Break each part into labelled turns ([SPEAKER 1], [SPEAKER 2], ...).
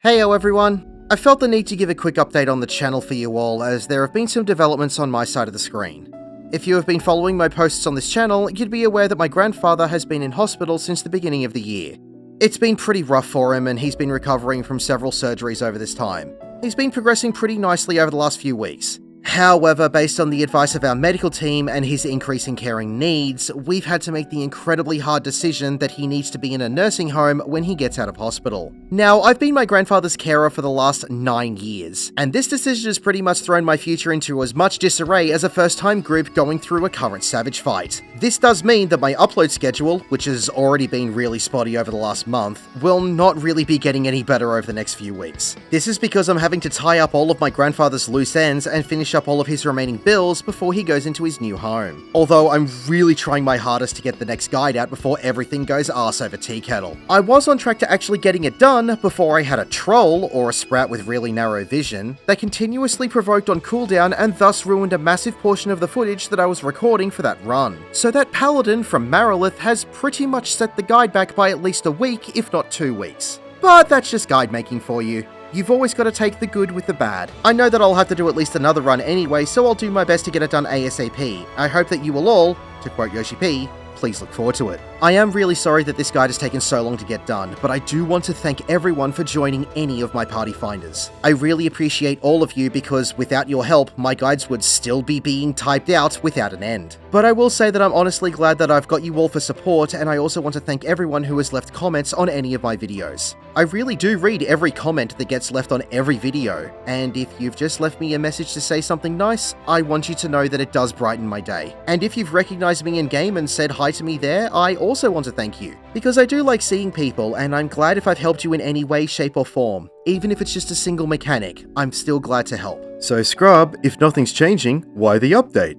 [SPEAKER 1] Heyo everyone! I felt the need to give a quick update on the channel for you all, as there have been some developments on my side of the screen. If you have been following my posts on this channel, you'd be aware that my grandfather has been in hospital since the beginning of the year. It's been pretty rough for him, and he's been recovering from several surgeries over this time. He's been progressing pretty nicely over the last few weeks. However, based on the advice of our medical team and his increasing caring needs, we've had to make the incredibly hard decision that he needs to be in a nursing home when he gets out of hospital. Now, I've been my grandfather's carer for the last 9 years, and this decision has pretty much thrown my future into as much disarray as a first-time group going through a current savage fight. This does mean that my upload schedule, which has already been really spotty over the last month, will not really be getting any better over the next few weeks. This is because I'm having to tie up all of my grandfather's loose ends and finish up all of his remaining bills before he goes into his new home. Although I'm really trying my hardest to get the next guide out before everything goes arse over tea kettle. I was on track to actually getting it done before I had a troll, or a sprout with really narrow vision, that continuously provoked on cooldown and thus ruined a massive portion of the footage that I was recording for that run. So that paladin from Marilith has pretty much set the guide back by at least a week, if not 2 weeks. But that's just guide making for you. You've always got to take the good with the bad. I know that I'll have to do at least another run anyway, so I'll do my best to get it done ASAP. I hope that you will all, to quote Yoshi P, please look forward to it. I am really sorry that this guide has taken so long to get done, but I do want to thank everyone for joining any of my party finders. I really appreciate all of you because without your help, my guides would still be being typed out without an end. But I will say that I'm honestly glad that I've got you all for support, and I also want to thank everyone who has left comments on any of my videos. I really do read every comment that gets left on every video, and if you've just left me a message to say something nice, I want you to know that it does brighten my day. And if you've recognized me in game and said hi to me there, I also want to thank you, because I do like seeing people, and I'm glad if I've helped you in any way, shape or form. Even if it's just a single mechanic, I'm still glad to help.
[SPEAKER 2] So Scrub, if nothing's changing, why the update?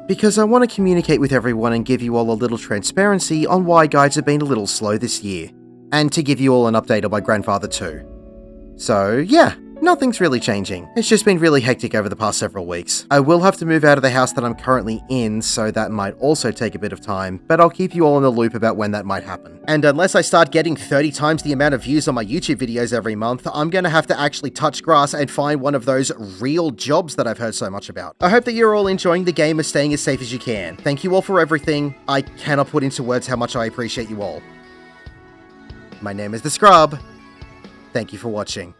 [SPEAKER 1] Because I want to communicate with everyone and give you all a little transparency on why guides have been a little slow this year. And to give you all an update on my grandfather too. So yeah, nothing's really changing. It's just been really hectic over the past several weeks. I will have to move out of the house that I'm currently in, so that might also take a bit of time, but I'll keep you all in the loop about when that might happen. And unless I start getting 30 times the amount of views on my YouTube videos every month, I'm gonna have to actually touch grass and find one of those real jobs that I've heard so much about. I hope that you're all enjoying the game and staying as safe as you can. Thank you all for everything. I cannot put into words how much I appreciate you all. My name is The Scrub. Thank you for watching.